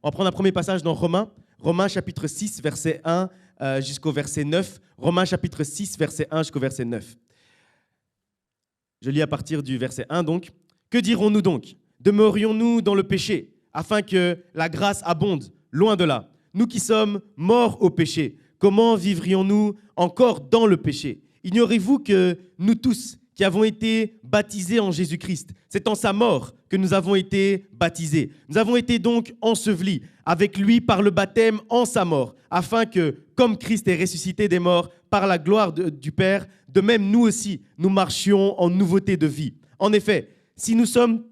On va prendre un premier passage dans Romains chapitre 6, verset 1 jusqu'au verset 9. Romains chapitre 6, verset 1 jusqu'au verset 9. Je lis à partir du verset 1 donc. Que dirons-nous donc? Demeurions-nous dans le péché, afin que la grâce abonde? Loin de là. Nous qui sommes morts au péché, comment vivrions-nous encore dans le péché? Ignorez-vous que nous tous qui avons été baptisés en Jésus-Christ, c'est en sa mort que nous avons été baptisés. Nous avons été donc ensevelis avec lui par le baptême en sa mort, afin que, comme Christ est ressuscité des morts par la gloire du Père, de même nous aussi, nous marchions en nouveauté de vie. En effet, si nous sommes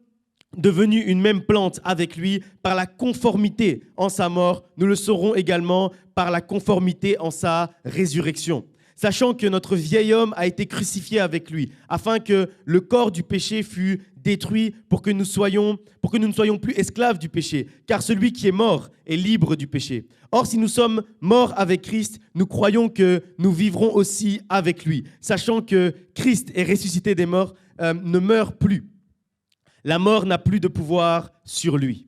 devenus une même plante avec lui par la conformité en sa mort, nous le serons également par la conformité en sa résurrection. Sachant que notre vieil homme a été crucifié avec lui, afin que le corps du péché fût détruit pour que nous ne soyons plus esclaves du péché, car celui qui est mort est libre du péché. Or, si nous sommes morts avec Christ, nous croyons que nous vivrons aussi avec lui, sachant que Christ est ressuscité des morts, ne meurt plus. La mort n'a plus de pouvoir sur lui.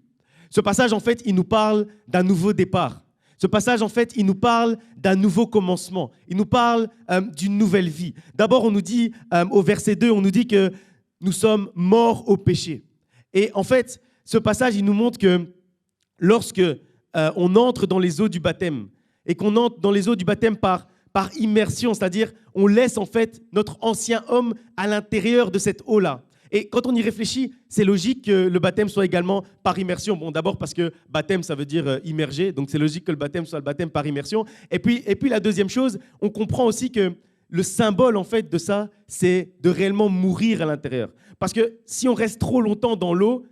Ce passage, en fait, il nous parle d'un nouveau départ. Ce passage, en fait, il nous parle d'un nouveau commencement. Il nous parle d'une nouvelle vie. D'abord, on nous dit, au verset 2, on nous dit que nous sommes morts au péché. Et en fait, ce passage, il nous montre que lorsque on entre dans les eaux du baptême, et qu'on entre dans les eaux du baptême par immersion, c'est-à-dire on laisse en fait notre ancien homme à l'intérieur de cette eau-là. Et quand on y réfléchit, c'est logique que le baptême soit également par immersion. Bon, d'abord parce que baptême, ça veut dire immerger, donc c'est logique que le baptême soit le baptême par immersion. Et puis la deuxième chose, on comprend aussi que le symbole en fait de ça, c'est de réellement mourir à l'intérieur. Parce que si on reste trop longtemps dans l'eau,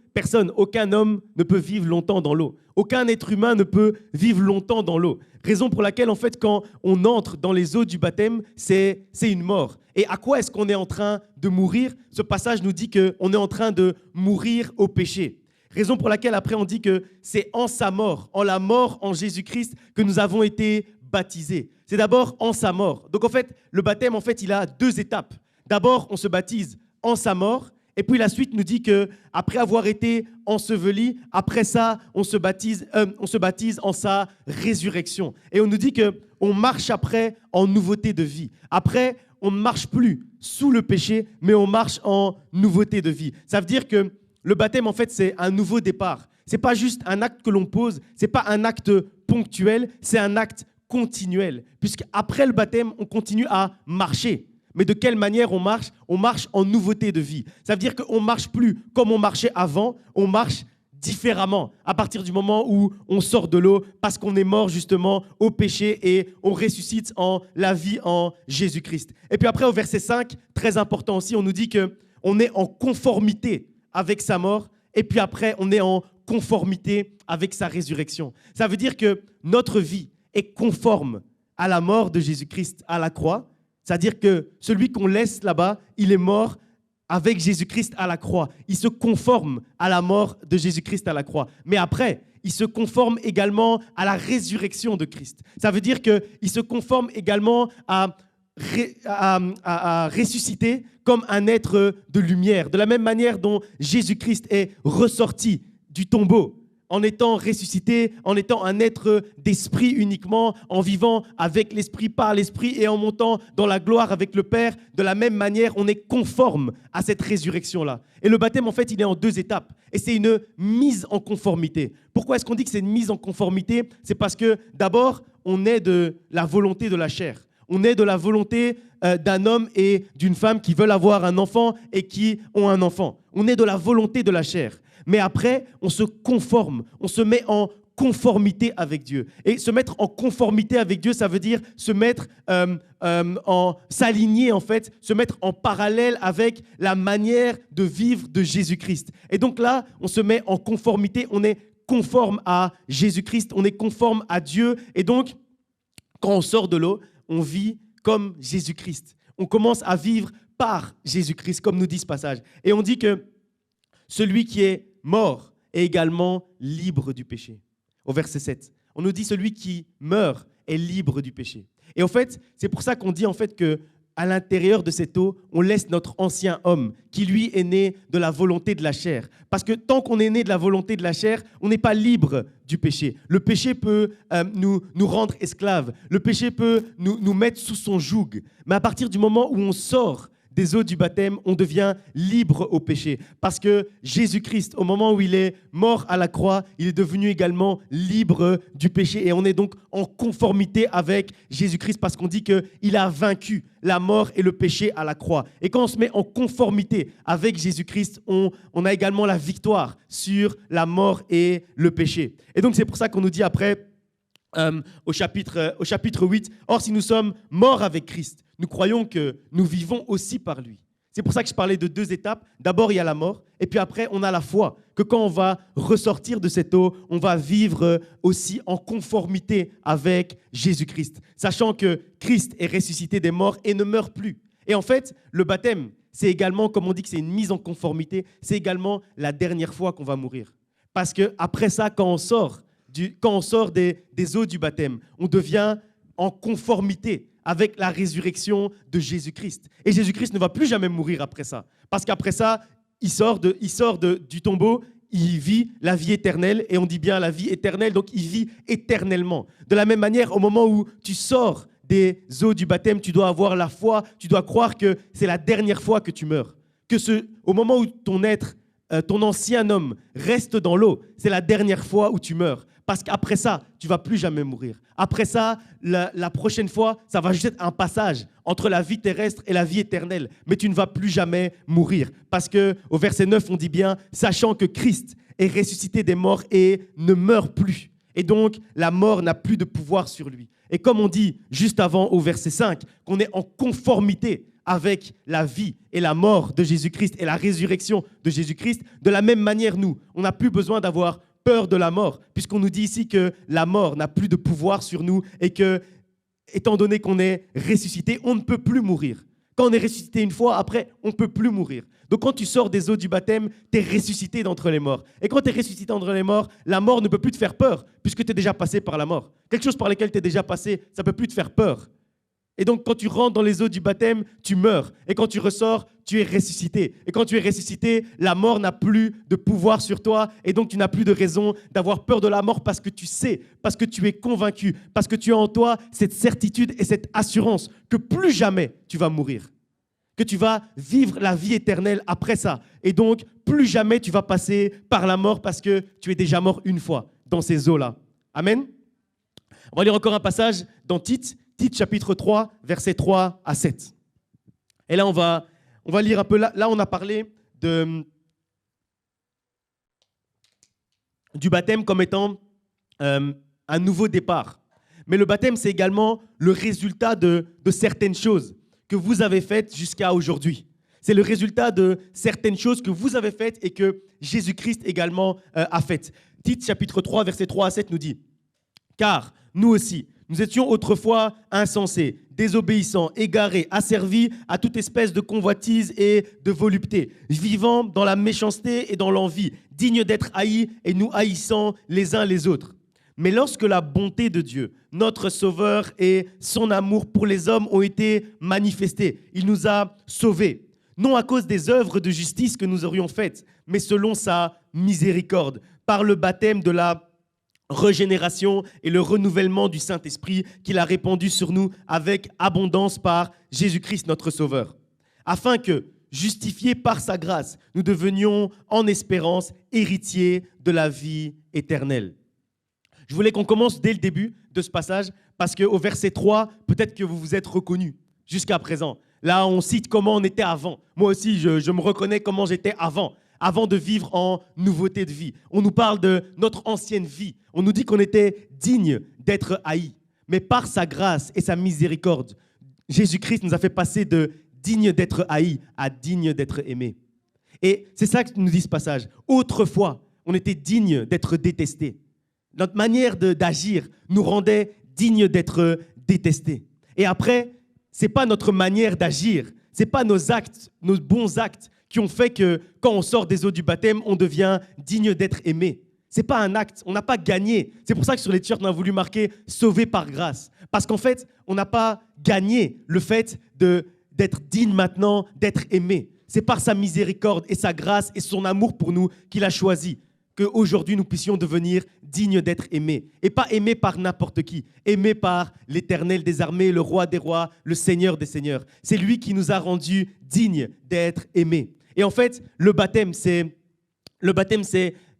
aucun homme ne peut vivre longtemps dans l'eau. Aucun être humain ne peut vivre longtemps dans l'eau. Raison pour laquelle, en fait, quand on entre dans les eaux du baptême, c'est une mort. Et à quoi est-ce qu'on est en train de mourir? Ce passage nous dit qu'on est en train de mourir au péché. Raison pour laquelle, après, on dit que c'est en sa mort, en la mort en Jésus-Christ, que nous avons été baptisés. C'est d'abord en sa mort. Donc, en fait, le baptême, en fait, il a deux étapes. D'abord, on se baptise en sa mort. Et puis la suite nous dit qu'après avoir été enseveli, après ça, on se baptise en sa résurrection. Et on nous dit qu'on marche après en nouveauté de vie. Après, on ne marche plus sous le péché, mais on marche en nouveauté de vie. Ça veut dire que le baptême, en fait, c'est un nouveau départ. Ce n'est pas juste un acte que l'on pose, ce n'est pas un acte ponctuel, c'est un acte continuel. Puisqu'après le baptême, on continue à marcher. Mais de quelle manière on marche? On marche en nouveauté de vie. Ça veut dire qu'on ne marche plus comme on marchait avant, on marche différemment à partir du moment où on sort de l'eau parce qu'on est mort justement au péché et on ressuscite en la vie en Jésus-Christ. Et puis après au verset 5, très important aussi, on nous dit qu'on est en conformité avec sa mort et puis après on est en conformité avec sa résurrection. Ça veut dire que notre vie est conforme à la mort de Jésus-Christ à la croix. C'est-à-dire que celui qu'on laisse là-bas, il est mort avec Jésus-Christ à la croix. Il se conforme à la mort de Jésus-Christ à la croix. Mais après, il se conforme également à la résurrection de Christ. Ça veut dire qu'il se conforme également à ressusciter comme un être de lumière. De la même manière dont Jésus-Christ est ressorti du tombeau, en étant ressuscité, en étant un être d'esprit uniquement, en vivant avec l'esprit, par l'esprit et en montant dans la gloire avec le Père. De la même manière, on est conforme à cette résurrection-là. Et le baptême, en fait, il est en deux étapes. Et c'est une mise en conformité. Pourquoi est-ce qu'on dit que c'est une mise en conformité? C'est parce que d'abord, on est de la volonté de la chair. On est de la volonté d'un homme et d'une femme qui veulent avoir un enfant et qui ont un enfant. On est de la volonté de la chair. Mais après, on se conforme, on se met en conformité avec Dieu. Et se mettre en conformité avec Dieu, ça veut dire se mettre s'aligner en fait, se mettre en parallèle avec la manière de vivre de Jésus-Christ. Et donc là, on se met en conformité, on est conforme à Jésus-Christ, on est conforme à Dieu. Et donc, quand on sort de l'eau, on vit comme Jésus-Christ. On commence à vivre par Jésus-Christ, comme nous dit ce passage. Et on dit que celui qui est mort est également libre du péché. Au verset 7, on nous dit celui qui meurt est libre du péché. Et en fait, c'est pour ça qu'on dit en fait que à l'intérieur de cette eau, on laisse notre ancien homme, qui lui est né de la volonté de la chair. Parce que tant qu'on est né de la volonté de la chair, on n'est pas libre du péché. Le péché peut nous rendre esclaves. Le péché peut nous mettre sous son joug. Mais à partir du moment où on sort des eaux du baptême, on devient libre au péché. Parce que Jésus-Christ, au moment où il est mort à la croix, il est devenu également libre du péché. Et on est donc en conformité avec Jésus-Christ parce qu'on dit qu'il a vaincu la mort et le péché à la croix. Et quand on se met en conformité avec Jésus-Christ, on a également la victoire sur la mort et le péché. Et donc c'est pour ça qu'on nous dit après, au chapitre 8, « Or, si nous sommes morts avec Christ, nous croyons que nous vivons aussi par lui. » C'est pour ça que je parlais de 2 étapes. D'abord, il y a la mort, et puis après, on a la foi, que quand on va ressortir de cette eau, on va vivre aussi en conformité avec Jésus-Christ, sachant que Christ est ressuscité des morts et ne meurt plus. Et en fait, le baptême, c'est également, comme on dit que c'est une mise en conformité, c'est également la dernière fois qu'on va mourir. Parce qu'après ça, quand on sort des eaux du baptême, on devient en conformité avec la résurrection de Jésus-Christ. Et Jésus-Christ ne va plus jamais mourir après ça. Parce qu'après ça, il sort du tombeau, il vit la vie éternelle, et on dit bien la vie éternelle, donc il vit éternellement. De la même manière, au moment où tu sors des eaux du baptême, tu dois avoir la foi, tu dois croire que c'est la dernière fois que tu meurs. Au moment où ton ancien homme reste dans l'eau, c'est la dernière fois où tu meurs. Parce qu'après ça, tu ne vas plus jamais mourir. Après ça, la prochaine fois, ça va juste être un passage entre la vie terrestre et la vie éternelle. Mais tu ne vas plus jamais mourir. Parce qu'au verset 9, on dit bien « Sachant que Christ est ressuscité des morts et ne meurt plus. » Et donc, la mort n'a plus de pouvoir sur lui. Et comme on dit juste avant au verset 5, qu'on est en conformité avec la vie et la mort de Jésus-Christ et la résurrection de Jésus-Christ, de la même manière, nous, on n'a plus besoin d'avoir peur de la mort, puisqu'on nous dit ici que la mort n'a plus de pouvoir sur nous et que, étant donné qu'on est ressuscité, on ne peut plus mourir. Quand on est ressuscité une fois, après, on ne peut plus mourir. Donc quand tu sors des eaux du baptême, tu es ressuscité d'entre les morts. Et quand tu es ressuscité d'entre les morts, la mort ne peut plus te faire peur, puisque tu es déjà passé par la mort. Quelque chose par lequel tu es déjà passé, ça ne peut plus te faire peur. Et donc, quand tu rentres dans les eaux du baptême, tu meurs. Et quand tu ressors, tu es ressuscité. Et quand tu es ressuscité, la mort n'a plus de pouvoir sur toi. Et donc, tu n'as plus de raison d'avoir peur de la mort parce que tu sais, parce que tu es convaincu, parce que tu as en toi cette certitude et cette assurance que plus jamais tu vas mourir, que tu vas vivre la vie éternelle après ça. Et donc, plus jamais tu vas passer par la mort parce que tu es déjà mort une fois dans ces eaux-là. Amen. On va lire encore un passage dans Tite chapitre 3, versets 3 à 7. Et là, on va lire un peu. Là, on a parlé du baptême comme étant un nouveau départ. Mais le baptême, c'est également le résultat de certaines choses que vous avez faites jusqu'à aujourd'hui. C'est le résultat de certaines choses que vous avez faites et que Jésus-Christ également a faites. Tite chapitre 3, versets 3 à 7 nous dit « Car nous aussi, nous étions autrefois insensés, désobéissants, égarés, asservis à toute espèce de convoitise et de volupté, vivant dans la méchanceté et dans l'envie, dignes d'être haïs et nous haïssant les uns les autres. Mais lorsque la bonté de Dieu, notre Sauveur et son amour pour les hommes ont été manifestés, il nous a sauvés, non à cause des œuvres de justice que nous aurions faites, mais selon sa miséricorde, par le baptême de la régénération et le renouvellement du Saint-Esprit qu'il a répandu sur nous avec abondance par Jésus-Christ notre Sauveur, afin que, justifiés par sa grâce, nous devenions en espérance héritiers de la vie éternelle. » Je voulais qu'on commence dès le début de ce passage parce qu'au verset 3, peut-être que vous vous êtes reconnus jusqu'à présent. Là, on cite comment on était avant. Moi aussi, je me reconnais comment j'étais avant de vivre en nouveauté de vie. On nous parle de notre ancienne vie. On nous dit qu'on était digne d'être haïs. Mais par sa grâce et sa miséricorde, Jésus-Christ nous a fait passer de digne d'être haïs à digne d'être aimés. Et c'est ça que nous dit ce passage. Autrefois, on était digne d'être détestés. Notre manière d'agir nous rendait dignes d'être détestés. Et après, ce n'est pas notre manière d'agir, ce n'est pas nos actes, nos bons actes qui ont fait que quand on sort des eaux du baptême, on devient digne d'être aimé. Ce n'est pas un acte, on n'a pas gagné. C'est pour ça que sur les t-shirts, on a voulu marquer « sauvé par grâce ». Parce qu'en fait, on n'a pas gagné le fait d'être digne maintenant d'être aimé. C'est par sa miséricorde et sa grâce et son amour pour nous qu'il a choisi qu'aujourd'hui nous puissions devenir dignes d'être aimés. Et pas aimés par n'importe qui, aimés par l'Éternel des armées, le Roi des rois, le Seigneur des seigneurs. C'est lui qui nous a rendus dignes d'être aimés. Et en fait, le baptême, c'est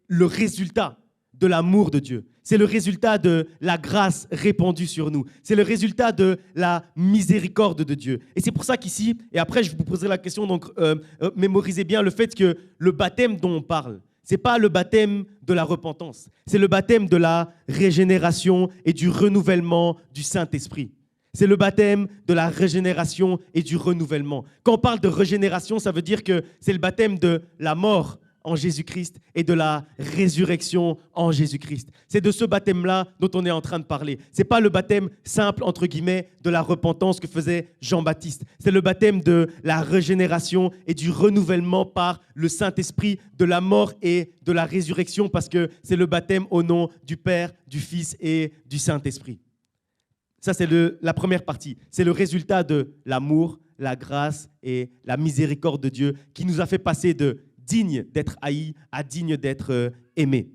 le résultat de l'amour de Dieu. C'est le résultat de la grâce répandue sur nous. C'est le résultat de la miséricorde de Dieu. Et c'est pour ça qu'ici, et après je vous poserai la question, donc mémorisez bien le fait que le baptême dont on parle, ce n'est pas le baptême de la repentance, c'est le baptême de la régénération et du renouvellement du Saint-Esprit. C'est le baptême de la régénération et du renouvellement. Quand on parle de régénération, ça veut dire que c'est le baptême de la mort en Jésus-Christ et de la résurrection en Jésus-Christ. C'est de ce baptême-là dont on est en train de parler. Ce n'est pas le baptême simple, entre guillemets, de la repentance que faisait Jean-Baptiste. C'est le baptême de la régénération et du renouvellement par le Saint-Esprit, de la mort et de la résurrection, parce que c'est le baptême au nom du Père, du Fils et du Saint-Esprit. Ça, c'est la première partie. C'est le résultat de l'amour, la grâce et la miséricorde de Dieu qui nous a fait passer de digne d'être haï à digne d'être aimé.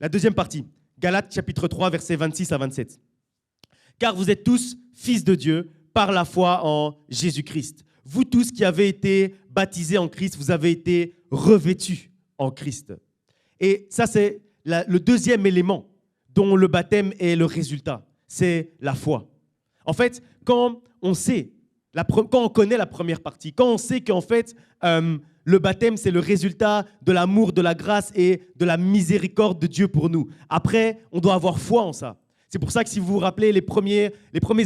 La deuxième partie, Galates chapitre 3, versets 26 à 27. Car vous êtes tous fils de Dieu par la foi en Jésus-Christ. Vous tous qui avez été baptisés en Christ, vous avez été revêtus en Christ. Et ça, c'est le deuxième élément dont le baptême est le résultat. C'est la foi. En fait, quand on connaît la première partie, quand on sait qu'en fait, le baptême, c'est le résultat de l'amour, de la grâce et de la miséricorde de Dieu pour nous. Après, on doit avoir foi en ça. C'est pour ça que si vous vous rappelez, les premiers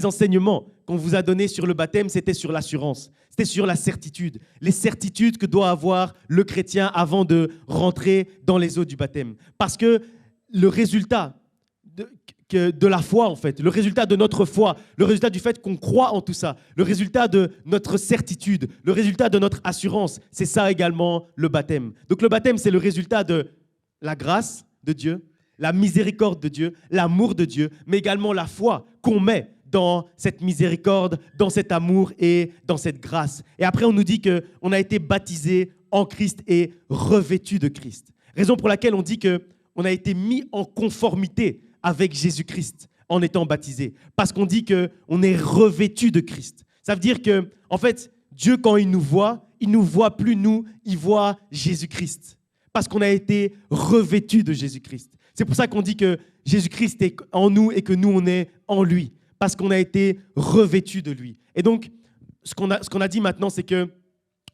enseignements qu'on vous a donnés sur le baptême, c'était sur l'assurance, c'était sur la certitude, les certitudes que doit avoir le chrétien avant de rentrer dans les eaux du baptême. Parce que le résultat de la foi, en fait, le résultat de notre foi, le résultat du fait qu'on croit en tout ça, le résultat de notre certitude, le résultat de notre assurance, c'est ça également le baptême. Donc le baptême, c'est le résultat de la grâce de Dieu, la miséricorde de Dieu, l'amour de Dieu, mais également la foi qu'on met dans cette miséricorde, dans cet amour et dans cette grâce. Et après, on nous dit qu'on a été baptisé en Christ et revêtu de Christ. Raison pour laquelle on dit qu'on a été mis en conformité avec Jésus-Christ en étant baptisé. Parce qu'on dit qu'on est revêtu de Christ. Ça veut dire que, en fait, Dieu, quand il nous voit plus nous, il voit Jésus-Christ. Parce qu'on a été revêtu de Jésus-Christ. C'est pour ça qu'on dit que Jésus-Christ est en nous et que nous, on est en lui. Parce qu'on a été revêtu de lui. Et donc, ce qu'on a dit maintenant, c'est que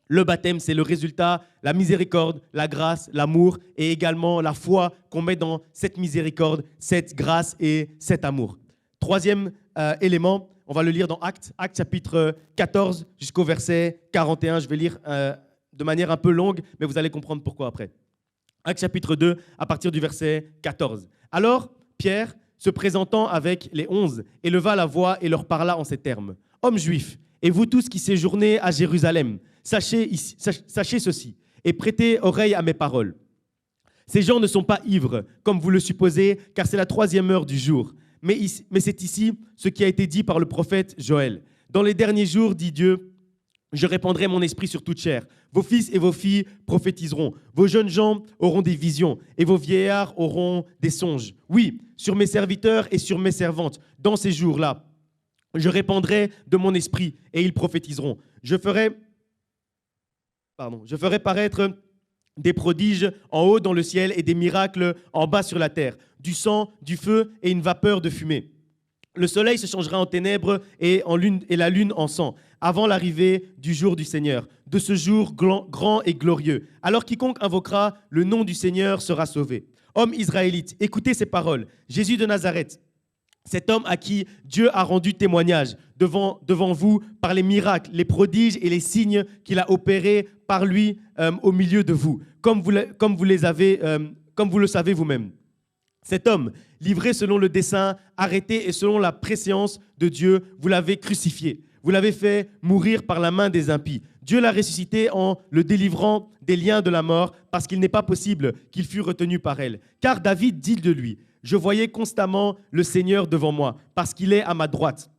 le baptême, c'est le résultat, la miséricorde, la grâce, l'amour et également la foi qu'on met dans cette miséricorde, cette grâce et cet amour. Troisième élément, on va le lire dans Actes chapitre 14 jusqu'au verset 41. Je vais lire de manière un peu longue, mais vous allez comprendre pourquoi après. Actes chapitre 2, à partir du verset 14. Alors, Pierre, se présentant avec les 11, éleva la voix et leur parla en ces termes. « Hommes juifs, et vous tous qui séjournez à Jérusalem, sachez ceci et prêtez oreille à mes paroles. Ces gens ne sont pas ivres, comme vous le supposez, car c'est la 3e heure du jour. Mais c'est ici ce qui a été dit par le prophète Joël. Dans les derniers jours, dit Dieu, je répandrai mon esprit sur toute chair. Vos fils et vos filles prophétiseront. Vos jeunes gens auront des visions et vos vieillards auront des songes. Oui, sur mes serviteurs et sur mes servantes, dans ces jours-là, je répandrai de mon esprit et ils prophétiseront. Je ferai paraître des prodiges en haut dans le ciel et des miracles en bas sur la terre, du sang, du feu et une vapeur de fumée. Le soleil se changera en ténèbres et la lune en sang, avant l'arrivée du jour du Seigneur, de ce jour grand et glorieux. Alors quiconque invoquera le nom du Seigneur sera sauvé. Hommes israélites, écoutez ces paroles. Jésus de Nazareth, cet homme à qui Dieu a rendu témoignage devant vous par les miracles, les prodiges et les signes qu'il a opérés par lui au milieu de vous, comme vous le savez vous-même. Cet homme, livré selon le dessein, arrêté et selon la prescience de Dieu, vous l'avez crucifié. Vous l'avez fait mourir par la main des impies. Dieu l'a ressuscité en le délivrant des liens de la mort, parce qu'il n'est pas possible qu'il fût retenu par elle. Car David dit de lui, « Je voyais constamment le Seigneur devant moi, parce qu'il est à ma droite.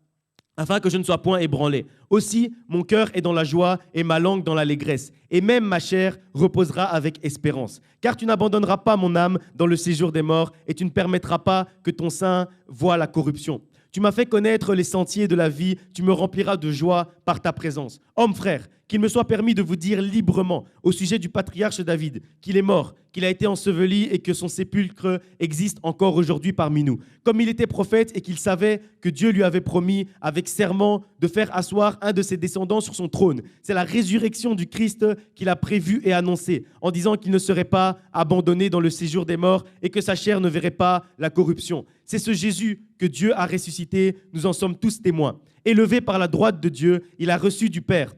afin que je ne sois point ébranlé. Aussi, mon cœur est dans la joie et ma langue dans l'allégresse. Et même ma chair reposera avec espérance. Car tu n'abandonneras pas mon âme dans le séjour des morts et tu ne permettras pas que ton sein voie la corruption. Tu m'as fait connaître les sentiers de la vie, tu me rempliras de joie par ta présence. Hommes, frères, qu'il me soit permis de vous dire librement au sujet du patriarche David qu'il est mort, qu'il a été enseveli et que son sépulcre existe encore aujourd'hui parmi nous. Comme il était prophète et qu'il savait que Dieu lui avait promis avec serment de faire asseoir un de ses descendants sur son trône. C'est la résurrection du Christ qu'il a prévue et annoncée en disant qu'il ne serait pas abandonné dans le séjour des morts et que sa chair ne verrait pas la corruption. C'est ce Jésus que Dieu a ressuscité, nous en sommes tous témoins. Élevé par la droite de Dieu, il a reçu du Père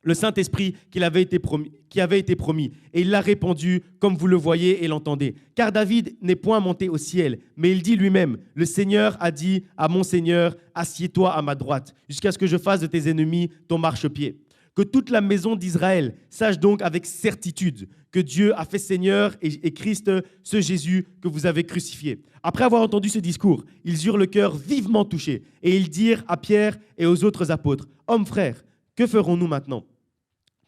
le Saint-Esprit qui avait été promis, et il l'a répandu comme vous le voyez et l'entendez. Car David n'est point monté au ciel, mais il dit lui-même, le Seigneur a dit à mon Seigneur, assieds-toi à ma droite, jusqu'à ce que je fasse de tes ennemis ton marchepied. Que toute la maison d'Israël sache donc avec certitude que Dieu a fait Seigneur et Christ, ce Jésus que vous avez crucifié. Après avoir entendu ce discours, ils eurent le cœur vivement touché, et ils dirent à Pierre et aux autres apôtres, « Hommes frères, que ferons-nous maintenant ?»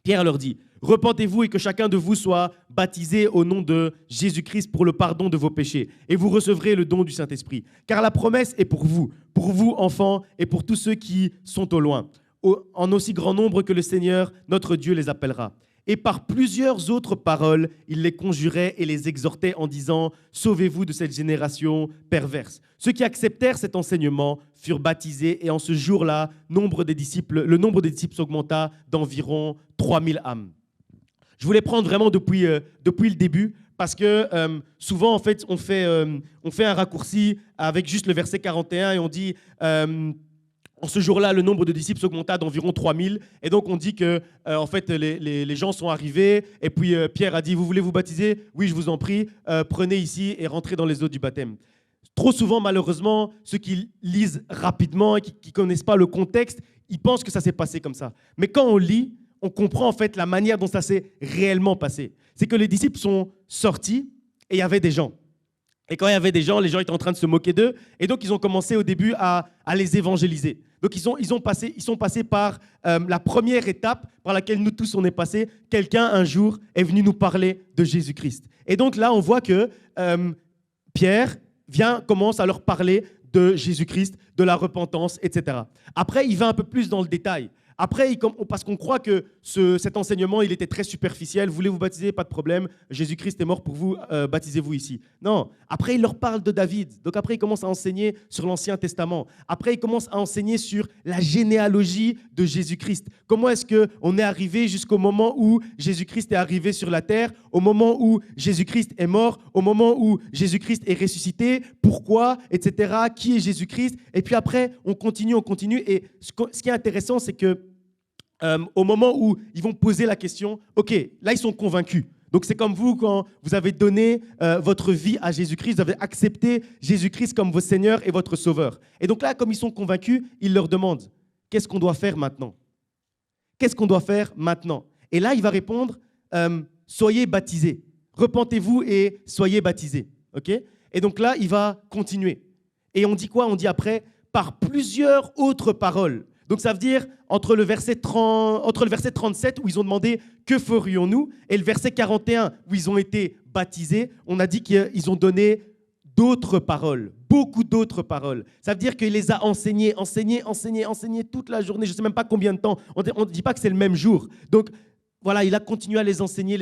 Pierre leur dit, « Repentez-vous et que chacun de vous soit baptisé au nom de Jésus-Christ pour le pardon de vos péchés, et vous recevrez le don du Saint-Esprit. Car la promesse est pour vous enfants, et pour tous ceux qui sont au loin, en aussi grand nombre que le Seigneur, notre Dieu, les appellera. » Et par plusieurs autres paroles, il les conjurait et les exhortait en disant « Sauvez-vous de cette génération perverse. » Ceux qui acceptèrent cet enseignement furent baptisés et en ce jour-là, le nombre des disciples s'augmenta d'environ 3000 âmes. Je voulais prendre vraiment depuis le début parce que souvent, en fait, on fait un raccourci avec juste le verset 41 et on dit en ce jour-là, le nombre de disciples s'augmenta d'environ 3000. Et donc, on dit que en fait, les gens sont arrivés. Et puis, Pierre a dit, vous voulez vous baptiser ? Oui, je vous en prie. Prenez ici et rentrez dans les eaux du baptême. Trop souvent, malheureusement, ceux qui lisent rapidement et qui ne connaissent pas le contexte, ils pensent que ça s'est passé comme ça. Mais quand on lit, on comprend en fait la manière dont ça s'est réellement passé. C'est que les disciples sont sortis et il y avait des gens. Et quand il y avait des gens, les gens étaient en train de se moquer d'eux. Et donc, ils ont commencé au début à les évangéliser. Donc, ils sont passés par la première étape par laquelle nous tous on est passés. Quelqu'un, un jour, est venu nous parler de Jésus-Christ. Et donc là, on voit que Pierre commence à leur parler de Jésus-Christ, de la repentance, etc. Après, il va un peu plus dans le détail. Après, parce qu'on croit que cet enseignement, il était très superficiel. Vous voulez vous baptiser, pas de problème. Jésus-Christ est mort pour vous, baptisez-vous ici. Non. Après, il leur parle de David. Donc après, il commence à enseigner sur l'Ancien Testament. Après, il commence à enseigner sur la généalogie de Jésus-Christ. Comment est-ce qu'on est arrivé jusqu'au moment où Jésus-Christ est arrivé sur la terre, au moment où Jésus-Christ est mort, au moment où Jésus-Christ est ressuscité, pourquoi, etc. Qui est Jésus-Christ? Et puis après, on continue. Et ce qui est intéressant, c'est que au moment où ils vont poser la question, ok, là ils sont convaincus. Donc c'est comme vous quand vous avez donné votre vie à Jésus-Christ, vous avez accepté Jésus-Christ comme votre Seigneur et votre Sauveur. Et donc là, comme ils sont convaincus, ils leur demandent, qu'est-ce qu'on doit faire maintenant? Qu'est-ce qu'on doit faire maintenant? Et là, il va répondre, soyez baptisés. Repentez-vous et soyez baptisés. Okay? Et donc là, il va continuer. Et on dit quoi? On dit après, par plusieurs autres paroles. Donc ça veut dire entre le verset 37 où ils ont demandé « Que ferions-nous » et le verset 41 où ils ont été baptisés, on a dit qu'ils ont donné d'autres paroles, beaucoup d'autres paroles. Ça veut dire qu'il les a enseignés toute la journée. Je ne sais même pas combien de temps. On ne dit pas que c'est le même jour. Donc voilà, il a continué à les enseigner.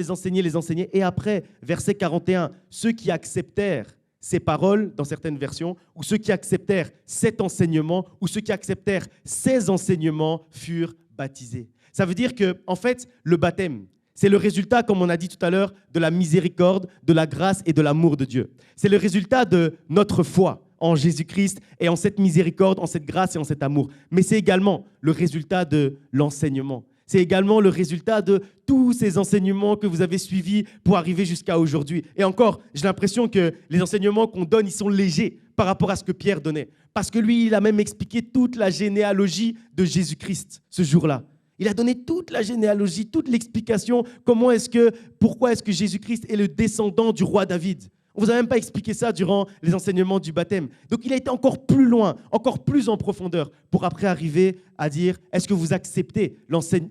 Et après, verset 41, ceux qui acceptèrent ces paroles, dans certaines versions, ou ceux qui acceptèrent cet enseignement, ou ceux qui acceptèrent ces enseignements furent baptisés. Ça veut dire que, en fait, le baptême, c'est le résultat, comme on a dit tout à l'heure, de la miséricorde, de la grâce et de l'amour de Dieu. C'est le résultat de notre foi en Jésus-Christ et en cette miséricorde, en cette grâce et en cet amour. Mais c'est également le résultat de l'enseignement. C'est également le résultat de tous ces enseignements que vous avez suivis pour arriver jusqu'à aujourd'hui. Et encore, j'ai l'impression que les enseignements qu'on donne, ils sont légers par rapport à ce que Pierre donnait. Parce que lui, il a même expliqué toute la généalogie de Jésus-Christ ce jour-là. Il a donné toute la généalogie, toute l'explication. Pourquoi est-ce que Jésus-Christ est le descendant du roi David? On ne vous a même pas expliqué ça durant les enseignements du baptême. Donc, il a été encore plus loin, encore plus en profondeur pour après arriver à dire, est-ce que vous acceptez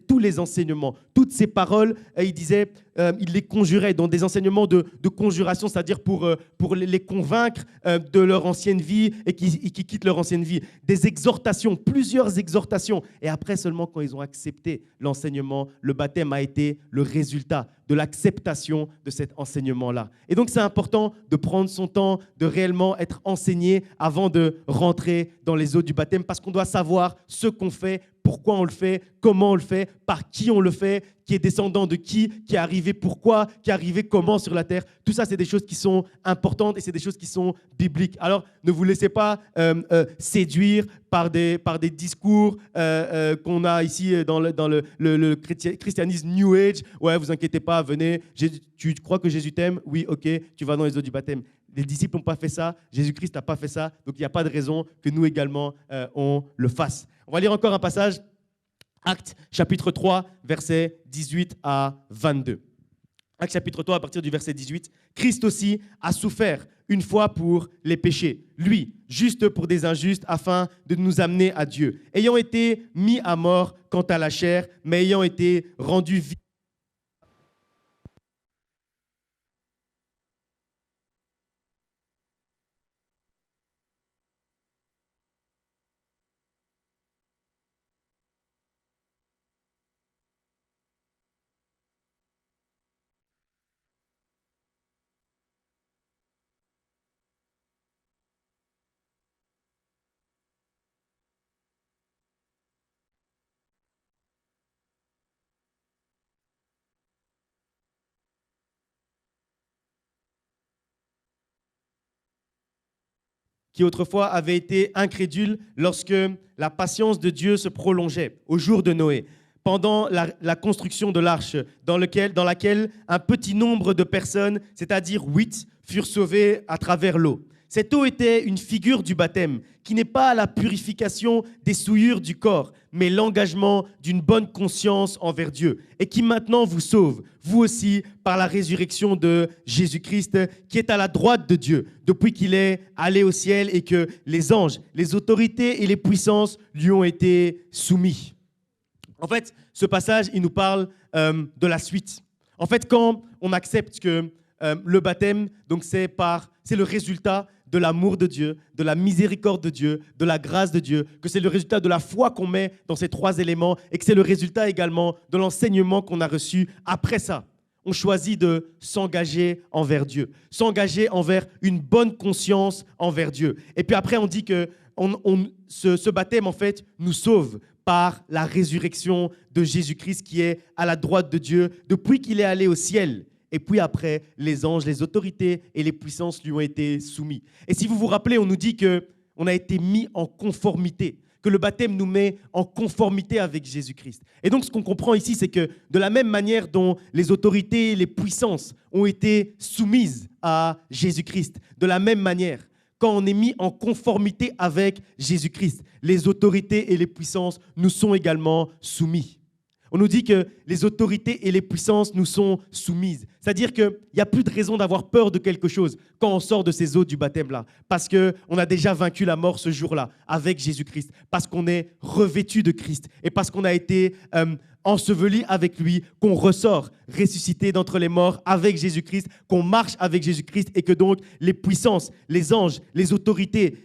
tous les enseignements, toutes ces paroles, il disait, il les conjurait dans des enseignements de conjuration, c'est-à-dire pour les convaincre de leur ancienne vie et qui quittent leur ancienne vie. Des exhortations, plusieurs exhortations. Et après seulement, quand ils ont accepté l'enseignement, le baptême a été le résultat de l'acceptation de cet enseignement-là. Et donc, c'est important de prendre son temps, de réellement être enseigné avant de rentrer dans les eaux du baptême, parce qu'on doit savoir ce qu'on fait, pourquoi on le fait, comment on le fait, par qui on le fait, qui est descendant de qui est arrivé pourquoi, qui est arrivé comment sur la terre. Tout ça, c'est des choses qui sont importantes et c'est des choses qui sont bibliques. Alors, ne vous laissez pas séduire par des discours qu'on a ici dans le christianisme New Age. Ouais, vous inquiétez pas, venez. Tu crois que Jésus t'aime? Oui, ok, tu vas dans les eaux du baptême. Les disciples n'ont pas fait ça, Jésus-Christ n'a pas fait ça, donc il n'y a pas de raison que nous également, on le fasse. On va lire encore un passage, Actes chapitre 3, versets 18 à 22. Actes chapitre 3, à partir du verset 18. Christ aussi a souffert une fois pour les péchés, lui, juste pour des injustes, afin de nous amener à Dieu, ayant été mis à mort quant à la chair, mais ayant été rendu vivant. Qui autrefois avait été incrédule lorsque la patience de Dieu se prolongeait au jour de Noé, pendant la construction de l'arche, dans laquelle un petit nombre de personnes, c'est-à-dire 8, furent sauvées à travers l'eau. Cette eau était une figure du baptême, qui n'est pas la purification des souillures du corps, mais l'engagement d'une bonne conscience envers Dieu, et qui maintenant vous sauve, vous aussi, par la résurrection de Jésus-Christ, qui est à la droite de Dieu, depuis qu'il est allé au ciel et que les anges, les autorités et les puissances lui ont été soumis. En fait, ce passage, il nous parle de la suite. En fait, quand on accepte que le baptême, donc c'est le résultat de l'amour de Dieu, de la miséricorde de Dieu, de la grâce de Dieu, que c'est le résultat de la foi qu'on met dans ces 3 éléments et que c'est le résultat également de l'enseignement qu'on a reçu. Après ça, on choisit de s'engager envers Dieu, s'engager envers une bonne conscience envers Dieu. Et puis après, on dit que ce baptême, en fait, nous sauve par la résurrection de Jésus-Christ qui est à la droite de Dieu depuis qu'il est allé au ciel. Et puis après, les anges, les autorités et les puissances lui ont été soumis. Et si vous vous rappelez, on nous dit qu'on a été mis en conformité, que le baptême nous met en conformité avec Jésus-Christ. Et donc, ce qu'on comprend ici, c'est que de la même manière dont les autorités et les puissances ont été soumises à Jésus-Christ, de la même manière, quand on est mis en conformité avec Jésus-Christ, les autorités et les puissances nous sont également soumis. On nous dit que les autorités et les puissances nous sont soumises. C'est-à-dire qu'il n'y a plus de raison d'avoir peur de quelque chose quand on sort de ces eaux du baptême-là. Parce qu'on a déjà vaincu la mort ce jour-là avec Jésus-Christ. Parce qu'on est revêtu de Christ. Et parce qu'on a été enseveli avec lui, qu'on ressort ressuscité d'entre les morts avec Jésus-Christ, qu'on marche avec Jésus-Christ et que donc les puissances, les anges, les autorités,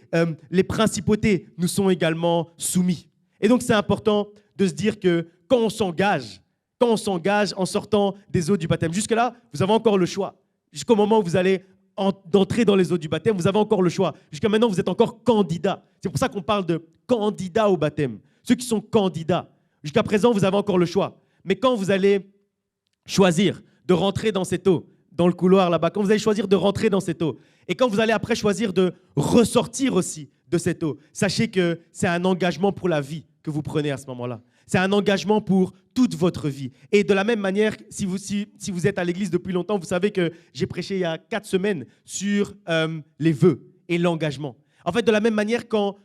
les principautés nous sont également soumis. Et donc c'est important de se dire que quand on s'engage en sortant des eaux du baptême, jusque-là, vous avez encore le choix. Jusqu'au moment où vous allez d'entrer dans les eaux du baptême, vous avez encore le choix. Jusqu'à maintenant, vous êtes encore candidat. C'est pour ça qu'on parle de candidats au baptême. Ceux qui sont candidats. Jusqu'à présent, vous avez encore le choix. Mais quand vous allez choisir de rentrer dans cette eau, dans le couloir là-bas, quand vous allez choisir de rentrer dans cette eau, et quand vous allez après choisir de ressortir aussi de cette eau, sachez que c'est un engagement pour la vie que vous prenez à ce moment-là. C'est un engagement pour toute votre vie. Et de la même manière, si vous êtes à l'église depuis longtemps, vous savez que j'ai prêché il y a 4 semaines sur les vœux et l'engagement. En fait, de la même manière, quand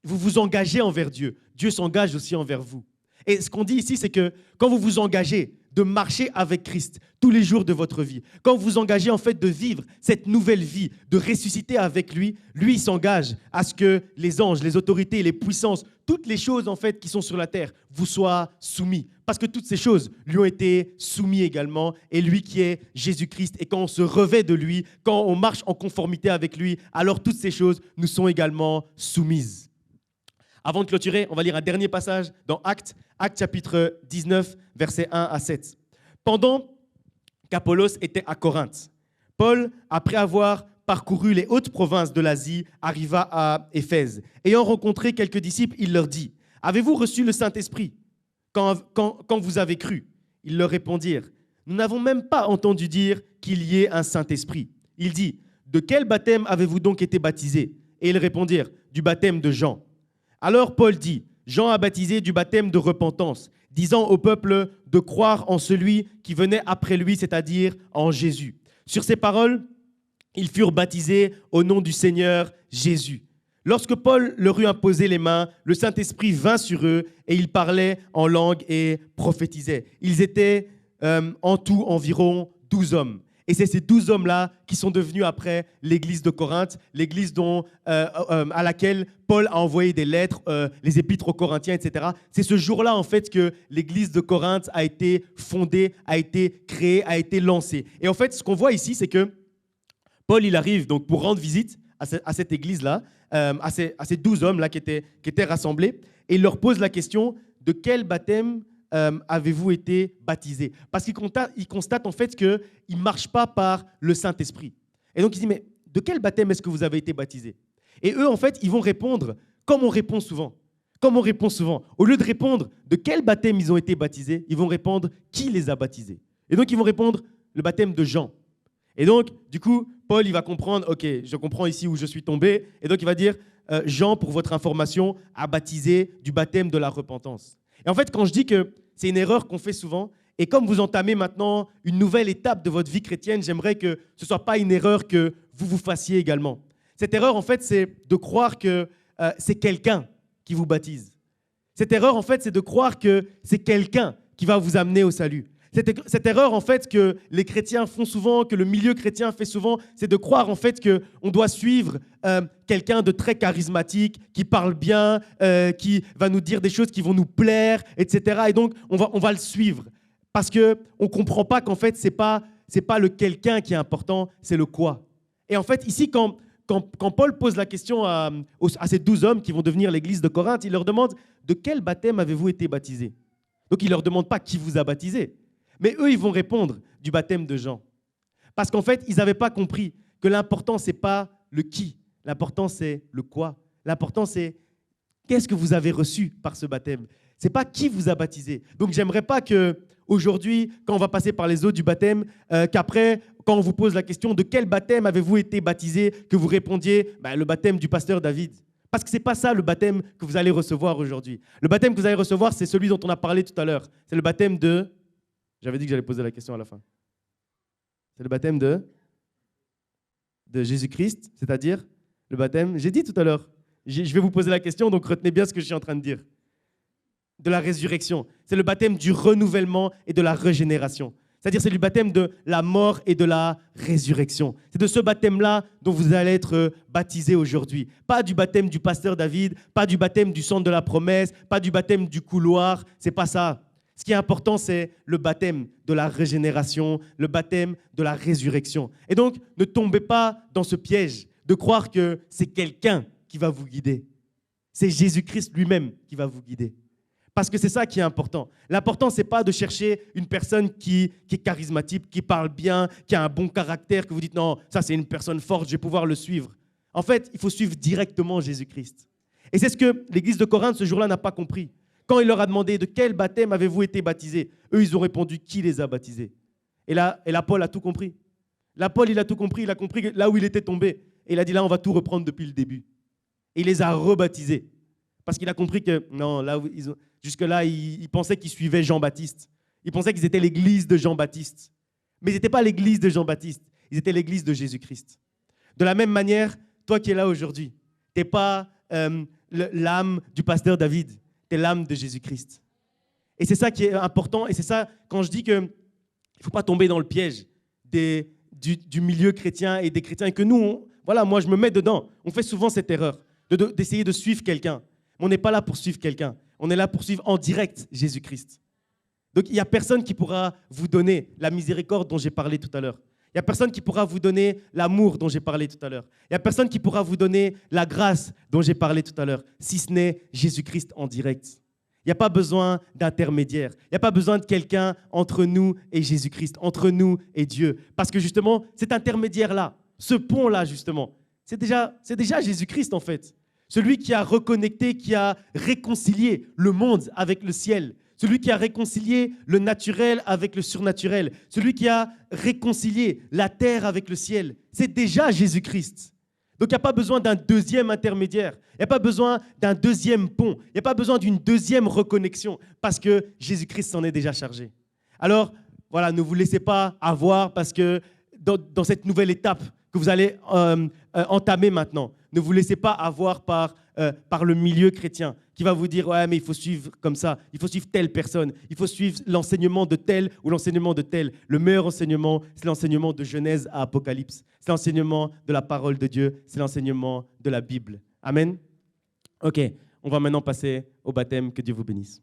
vous vous engagez envers Dieu, Dieu s'engage aussi envers vous. Et ce qu'on dit ici, c'est que quand vous vous engagez de marcher avec Christ tous les jours de votre vie, quand vous vous engagez en fait de vivre cette nouvelle vie, de ressusciter avec lui, lui il s'engage à ce que les anges, les autorités, les puissances, toutes les choses en fait qui sont sur la terre vous soient soumis. Parce que toutes ces choses lui ont été soumises également, et lui qui est Jésus-Christ. Et quand on se revêt de lui, quand on marche en conformité avec lui, alors toutes ces choses nous sont également soumises. Avant de clôturer, on va lire un dernier passage dans Actes chapitre 19, versets 1 à 7. Pendant qu'Apollos était à Corinthe, Paul, après avoir parcouru les hautes provinces de l'Asie, arriva à Éphèse. Ayant rencontré quelques disciples, il leur dit : « Avez-vous reçu le Saint-Esprit quand vous avez cru ?» Ils leur répondirent : « Nous n'avons même pas entendu dire qu'il y ait un Saint-Esprit. » Il dit : « De quel baptême avez-vous donc été baptisés ?» Et ils répondirent : « Du baptême de Jean. » Alors Paul dit : « Jean a baptisé du baptême de repentance, disant au peuple de croire en celui qui venait après lui, c'est-à-dire en Jésus. » Sur ces paroles, ils furent baptisés au nom du Seigneur Jésus. Lorsque Paul leur eut imposé les mains, le Saint-Esprit vint sur eux et ils parlaient en langue et prophétisaient. Ils étaient en tout environ 12 hommes. Et c'est ces 12 hommes-là qui sont devenus après l'église de Corinthe, l'église à laquelle Paul a envoyé des lettres, les épîtres aux Corinthiens, etc. C'est ce jour-là, en fait, que l'église de Corinthe a été fondée, a été créée, a été lancée. Et en fait, ce qu'on voit ici, c'est que Paul, il arrive donc pour rendre visite à cette église-là, à ces 12 hommes-là qui étaient rassemblés, et il leur pose la question de quel baptême avez-vous été baptisés ? Parce qu'il constate en fait qu'ils ne marchent pas par le Saint-Esprit. Et donc il dit, mais de quel baptême est-ce que vous avez été baptisés ? Et eux, en fait, ils vont répondre comme on répond souvent. Au lieu de répondre de quel baptême ils ont été baptisés, ils vont répondre qui les a baptisés. Et donc ils vont répondre le baptême de Jean. Et donc, du coup, Paul, il va comprendre, ok, je comprends ici où je suis tombé. Et donc il va dire, Jean, pour votre information, a baptisé du baptême de la repentance. Et en fait, quand je dis que c'est une erreur qu'on fait souvent, et comme vous entamez maintenant une nouvelle étape de votre vie chrétienne, j'aimerais que ce ne soit pas une erreur que vous fassiez également. Cette erreur, en fait, c'est de croire que c'est quelqu'un qui vous baptise. Cette erreur, en fait, c'est de croire que c'est quelqu'un qui va vous amener au salut. Cette erreur, en fait, que les chrétiens font souvent, que le milieu chrétien fait souvent, c'est de croire, en fait, qu'on doit suivre quelqu'un de très charismatique, qui parle bien, qui va nous dire des choses qui vont nous plaire, etc. Et donc, on va le suivre. Parce qu'on ne comprend pas qu'en fait, ce n'est pas le quelqu'un qui est important, c'est le quoi. Et en fait, ici, quand Paul pose la question à ces 12 hommes qui vont devenir l'église de Corinthe, il leur demande « De quel baptême avez-vous été baptisés ?» Donc, il ne leur demande pas qui vous a baptisé. Mais eux, ils vont répondre du baptême de Jean. Parce qu'en fait, ils n'avaient pas compris que l'important, ce n'est pas le qui. L'important, c'est le quoi. L'important, c'est qu'est-ce que vous avez reçu par ce baptême. Ce n'est pas qui vous a baptisé. Donc, j'aimerais pas qu'aujourd'hui, quand on va passer par les eaux du baptême, qu'après, quand on vous pose la question de quel baptême avez-vous été baptisé, que vous répondiez le baptême du pasteur David. Parce que ce n'est pas ça le baptême que vous allez recevoir aujourd'hui. Le baptême que vous allez recevoir, c'est celui dont on a parlé tout à l'heure. C'est le baptême de... J'avais dit que j'allais poser la question à la fin. C'est le baptême de Jésus-Christ, c'est-à-dire le baptême, j'ai dit tout à l'heure, je vais vous poser la question, donc retenez bien ce que je suis en train de dire. De la résurrection. C'est le baptême du renouvellement et de la régénération. C'est-à-dire c'est le baptême de la mort et de la résurrection. C'est de ce baptême-là dont vous allez être baptisés aujourd'hui. Pas du baptême du pasteur David, pas du baptême du centre de la promesse, pas du baptême du couloir, c'est pas ça. Ce qui est important, c'est le baptême de la régénération, le baptême de la résurrection. Et donc, ne tombez pas dans ce piège de croire que c'est quelqu'un qui va vous guider. C'est Jésus-Christ lui-même qui va vous guider. Parce que c'est ça qui est important. L'important, ce n'est pas de chercher une personne qui est charismatique, qui parle bien, qui a un bon caractère, que vous dites « Non, ça c'est une personne forte, je vais pouvoir le suivre ». En fait, il faut suivre directement Jésus-Christ. Et c'est ce que l'église de Corinthe, ce jour-là, n'a pas compris. Quand il leur a demandé de quel baptême avez-vous été baptisés, eux, ils ont répondu qui les a baptisés. Et là, Paul a tout compris. Là, Paul, il a tout compris. Il a compris là où il était tombé. Et il a dit là, on va tout reprendre depuis le début. Et il les a rebaptisés. Parce qu'il a compris que, non, là, jusque-là, ils pensaient qu'ils suivaient Jean-Baptiste. Ils pensaient qu'ils étaient l'église de Jean-Baptiste. Mais ils n'étaient pas l'église de Jean-Baptiste. Ils étaient l'église de Jésus-Christ. De la même manière, toi qui es là aujourd'hui, tu n'es pas l'âme du pasteur David. Tu es l'âme de Jésus-Christ. Et c'est ça qui est important. Et c'est ça, quand je dis qu'il ne faut pas tomber dans le piège du milieu chrétien et des chrétiens, et que nous, voilà, moi je me mets dedans. On fait souvent cette erreur d'essayer de suivre quelqu'un. On n'est pas là pour suivre quelqu'un. On est là pour suivre en direct Jésus-Christ. Donc il n'y a personne qui pourra vous donner la miséricorde dont j'ai parlé tout à l'heure. Il n'y a personne qui pourra vous donner l'amour dont j'ai parlé tout à l'heure. Il n'y a personne qui pourra vous donner la grâce dont j'ai parlé tout à l'heure, si ce n'est Jésus-Christ en direct. Il n'y a pas besoin d'intermédiaire. Il n'y a pas besoin de quelqu'un entre nous et Jésus-Christ, entre nous et Dieu. Parce que justement, cet intermédiaire-là, ce pont-là, justement, c'est déjà Jésus-Christ en fait. Celui qui a reconnecté, qui a réconcilié le monde avec le ciel. Celui qui a réconcilié le naturel avec le surnaturel. Celui qui a réconcilié la terre avec le ciel. C'est déjà Jésus-Christ. Donc il n'y a pas besoin d'un deuxième intermédiaire. Il n'y a pas besoin d'un deuxième pont. Il n'y a pas besoin d'une deuxième reconnexion parce que Jésus-Christ s'en est déjà chargé. Alors, voilà, ne vous laissez pas avoir parce que dans cette nouvelle étape que vous allez entamer maintenant, ne vous laissez pas avoir par le milieu chrétien qui va vous dire « Ouais, mais il faut suivre comme ça, il faut suivre telle personne, il faut suivre l'enseignement de tel ou l'enseignement de tel. » Le meilleur enseignement, c'est l'enseignement de Genèse à Apocalypse. C'est l'enseignement de la parole de Dieu, c'est l'enseignement de la Bible. Amen. Ok, on va maintenant passer au baptême. Que Dieu vous bénisse.